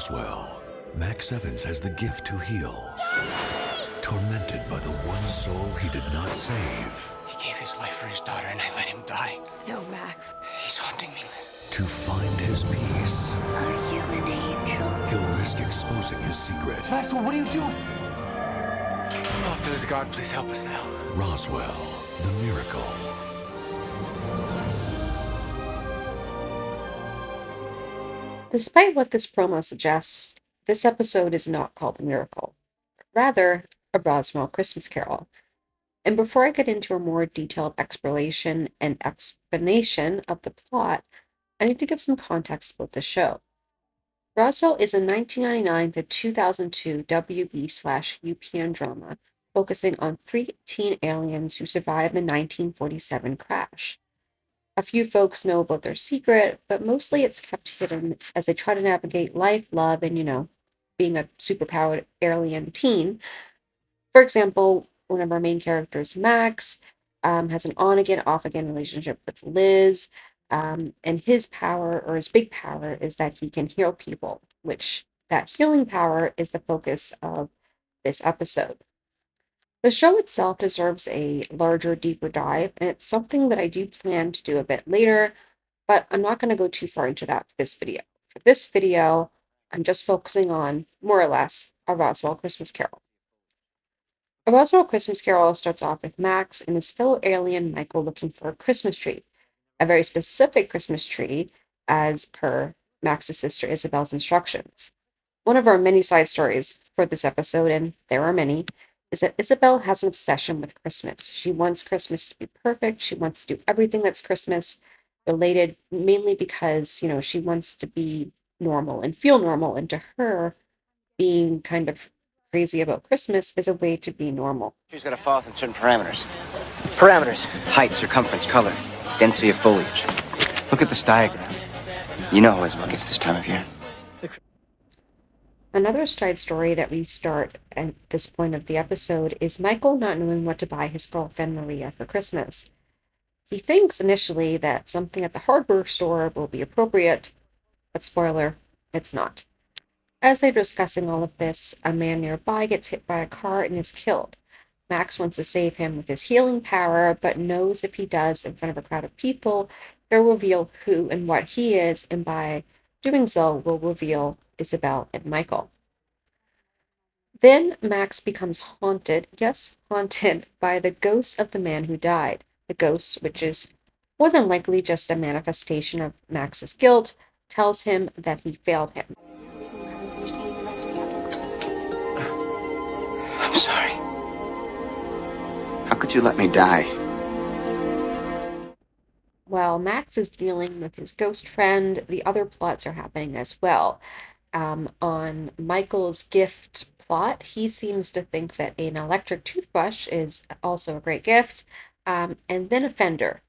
Roswell, Max Evans has the gift to heal. Tormented by the one soul he did not save. He gave his life for his daughter and I let him die. No, Max. He's haunting me, Liz. To find his peace, Are you an angel? he'll risk exposing his secret. Maxwell, what are you doing? Oh, if there's a God, please help us now. Roswell, the miracle. Despite what this promo suggests, this episode is not called A Miracle, rather, A Roswell Christmas Carol. And before I get into a more detailed exploration and explanation of the plot, I need to give some context about the show. Roswell is a 1999 to 2002 WB/UPN drama focusing on three teen aliens who survived the 1947 crash. A few folks know about their secret, but mostly it's kept hidden as they try to navigate life, love, and, being a superpowered alien teen. For example, one of our main characters, Max, has an on-again, off-again relationship with Liz, and his power, or his big power, is that he can heal people, which that healing power is the focus of this episode. The show itself deserves a larger, deeper dive, and it's something that I do plan to do a bit later, but I'm not going to go too far into that for this video. For this video, I'm just focusing on, more or less, A Roswell Christmas Carol. A Roswell Christmas Carol starts off with Max and his fellow alien Michael looking for a Christmas tree, a very specific Christmas tree, as per Max's sister Isabel's instructions. One of our many side stories for this episode, and there are many, is that Isabel has an obsession with Christmas. She wants Christmas to be perfect. She wants to do everything that's Christmas related, mainly because, she wants to be normal and feel normal. And to her, being kind of crazy about Christmas is a way to be normal. Tree's gotta fall within certain parameters. Parameters: height, circumference, color, density of foliage. Look at this diagram. You know how Isabel gets this time of year. Another side story that we start at this point of the episode is Michael not knowing what to buy his girlfriend Maria for Christmas. He thinks initially that something at the hardware store will be appropriate, but spoiler, it's not. As they're discussing all of this, a man nearby gets hit by a car and is killed. Max wants to save him with his healing power, but knows if he does in front of a crowd of people, he'll reveal who and what he is, and by doing so will reveal Isabel and Michael. Then Max becomes haunted, yes, haunted, by the ghost of the man who died. The ghost, which is more than likely just a manifestation of Max's guilt, tells him that he failed him. I'm sorry. How could you let me die? While Max is dealing with his ghost friend, the other plots are happening as well. On Michael's gift plot, he seems to think that an electric toothbrush is also a great gift, and then a fender,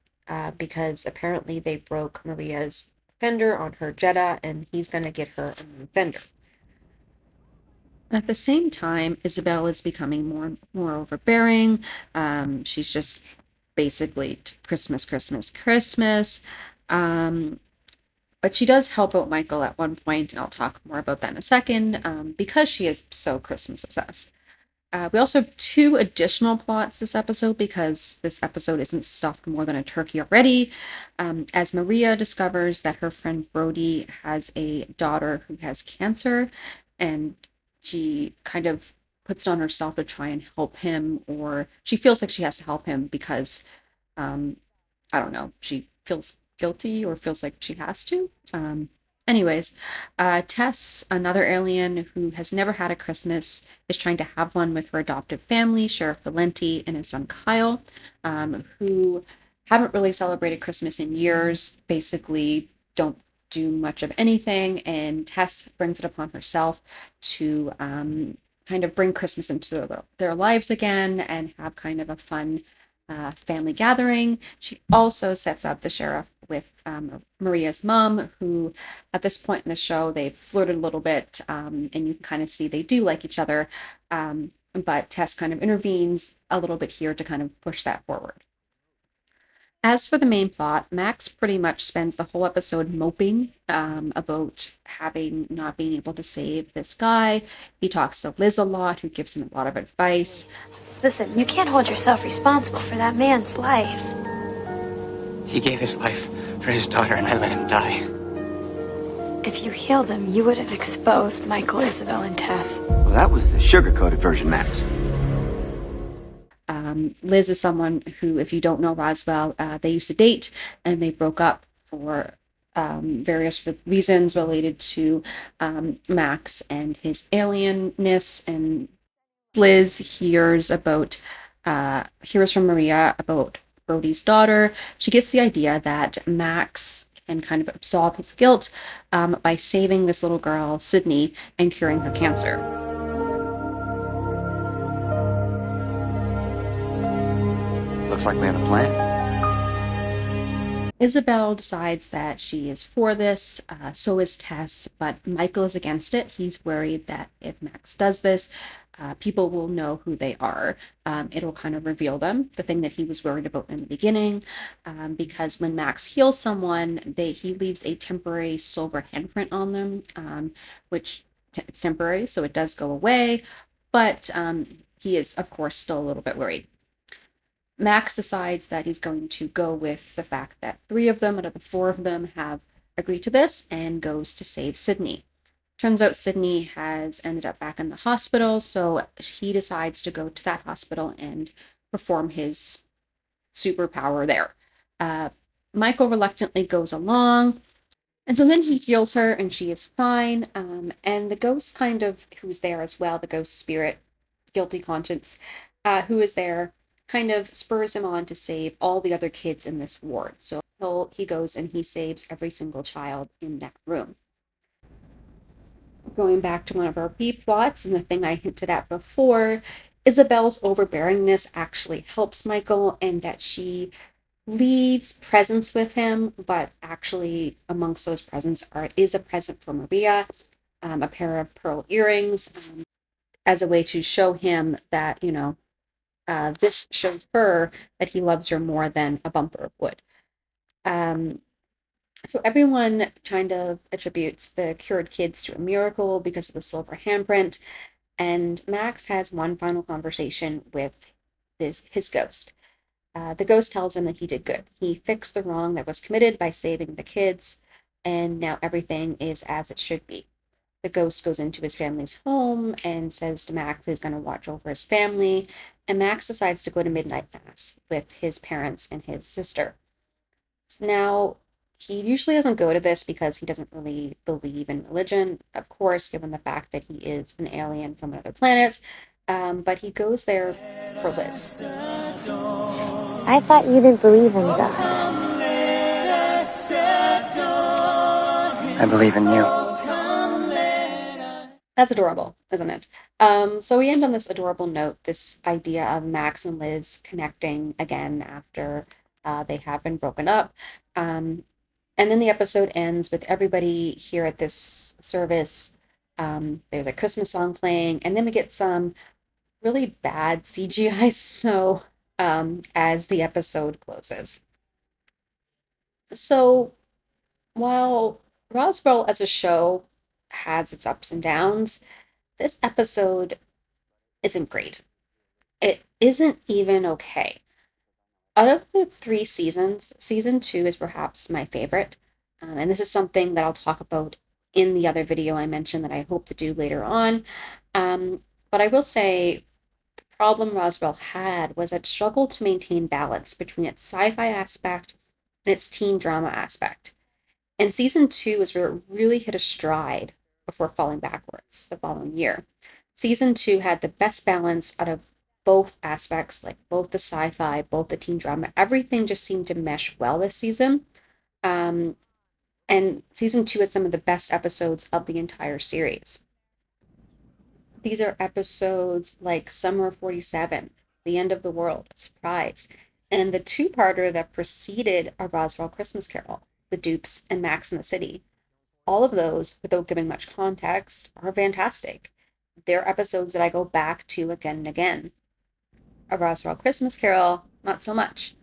because apparently they broke Maria's fender on her Jetta, and he's going to get her a new fender. At the same time, Isabel is becoming more and more overbearing. She's just basically Christmas, Christmas, Christmas. But she does help out Michael at one point, and I'll talk more about that in a second, because she is so Christmas obsessed. We also have two additional plots this episode, because this episode isn't stuffed more than a turkey already. As Maria discovers that her friend Brody has a daughter who has cancer, and she kind of puts it on herself to try and help him, or she feels like she has to help him because, I don't know, she feels guilty or feels like she has to. Tess, another alien who has never had a Christmas, is trying to have one with her adoptive family, Sheriff Valenti and his son Kyle, who haven't really celebrated Christmas in years, basically don't do much of anything, and Tess brings it upon herself to kind of bring Christmas into their lives again and have kind of a fun family gathering. She also sets up the sheriff with Maria's mom, who at this point in the show, they've flirted a little bit, and you can kind of see they do like each other, but Tess kind of intervenes a little bit here to kind of push that forward. As for the main plot, Max pretty much spends the whole episode moping about not being able to save this guy. He talks to Liz a lot, who gives him a lot of advice. Listen, you can't hold yourself responsible for that man's life. He gave his life for his daughter, and I let him die. If you healed him, you would have exposed Michael, Isabel, and Tess. Well, that was the sugar-coated version, Max. Liz is someone who, if you don't know Roswell, they used to date and they broke up for various reasons related to Max and his alienness. And Liz hears from Maria about Brody's daughter. She gets the idea that Max can kind of absolve his guilt by saving this little girl, Sydney, and curing her cancer. Looks like we have a plan. Isabel decides that she is for this, so is Tess, but Michael is against it. He's worried that if Max does this, people will know who they are. It'll kind of reveal them, the thing that he was worried about in the beginning, because when Max heals someone, he leaves a temporary silver handprint on them, which it's temporary, so it does go away, but he is, of course, still a little bit worried. Max decides that he's going to go with the fact that 3 of them out of the 4 of them have agreed to this and goes to save Sydney. Turns out Sydney has ended up back in the hospital, so he decides to go to that hospital and perform his superpower there. Michael reluctantly goes along, and so then he heals her and she is fine. And the ghost who's there as well, the ghost spirit, guilty conscience, who is there, kind of spurs him on to save all the other kids in this ward. So he goes and he saves every single child in that room. Going back to one of our B plots and the thing I hinted at before, Isabel's overbearingness actually helps Michael, and that she leaves presents with him, but actually amongst those presents is a present for Maria, a pair of pearl earrings, as a way to show him that, this shows her that he loves her more than a bumper of wood. So everyone kind of attributes the cured kids to a miracle because of the silver handprint, and Max has one final conversation with his ghost. The ghost tells him that he did good. He fixed the wrong that was committed by saving the kids, and now everything is as it should be. The ghost goes into his family's home and says to Max he's going to watch over his family, and Max decides to go to midnight mass with his parents and his sister. So now, he usually doesn't go to this because he doesn't really believe in religion, of course, given the fact that he is an alien from another planet, but he goes there for Liz. I thought you didn't believe in God. I believe in you. That's adorable, isn't it? So we end on this adorable note, this idea of Max and Liz connecting again after they have been broken up. And then the episode ends with everybody here at this service. There's a Christmas song playing, and then we get some really bad CGI snow as the episode closes. So while Roswell as a show has its ups and downs, this episode isn't great. It isn't even okay. Out of the 3 seasons, season 2 is perhaps my favorite. And this is something that I'll talk about in the other video I mentioned that I hope to do later on. But I will say the problem Roswell had was it struggled to maintain balance between its sci-fi aspect and its teen drama aspect. And season 2 is where it really hit a stride before falling backwards the following year. Season 2 had the best balance out of both aspects, like both the sci-fi, both the teen drama. Everything just seemed to mesh well this season. And season 2 has some of the best episodes of the entire series. These are episodes like Summer of 47, The End of the World, Surprise, and the 2-parter that preceded A Roswell Christmas Carol, The Dupes, and Max in the City. All of those, without giving much context, are fantastic. They're episodes that I go back to again and again. A Roswell Christmas Carol, not so much.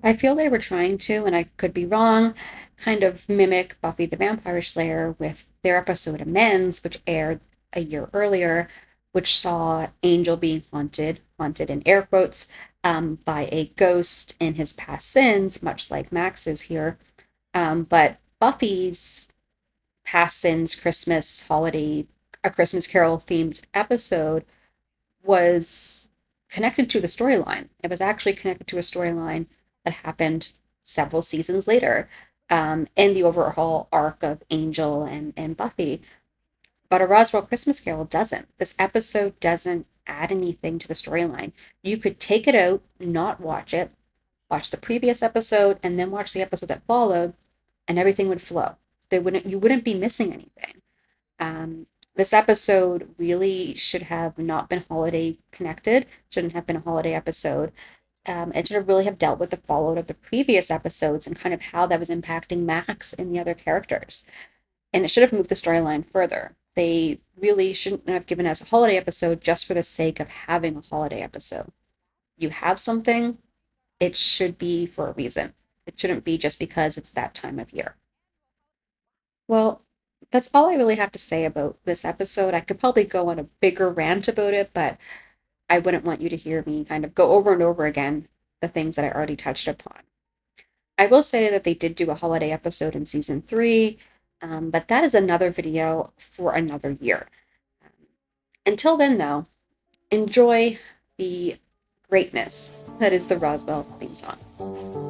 I feel they were trying to, and I could be wrong, kind of mimic Buffy the Vampire Slayer with their episode Amends, which aired a year earlier, which saw Angel being haunted in air quotes, by a ghost in his past sins, much like Max's here. But Buffy's past sins Christmas holiday, a Christmas Carol themed episode was connected to the storyline. It was actually connected to a storyline that happened several seasons later, in the overall arc of Angel and Buffy. But A Roswell Christmas Carol doesn't. This episode doesn't add anything to the storyline. You could take it out, not watch it, watch the previous episode, and then watch the episode that followed, and everything would flow. You wouldn't be missing anything. This episode really should have not been holiday connected, shouldn't have been a holiday episode. It should have really have dealt with the fallout of the previous episodes and kind of how that was impacting Max and the other characters. And it should have moved the storyline further. They really shouldn't have given us a holiday episode just for the sake of having a holiday episode. You have something, it should be for a reason. It shouldn't be just because it's that time of year. Well, that's all I really have to say about this episode. I could probably go on a bigger rant about it, but I wouldn't want you to hear me kind of go over and over again the things that I already touched upon. I will say that they did do a holiday episode in season 3, but that is another video for another year. Until then, though, enjoy the greatness that is the Roswell theme song.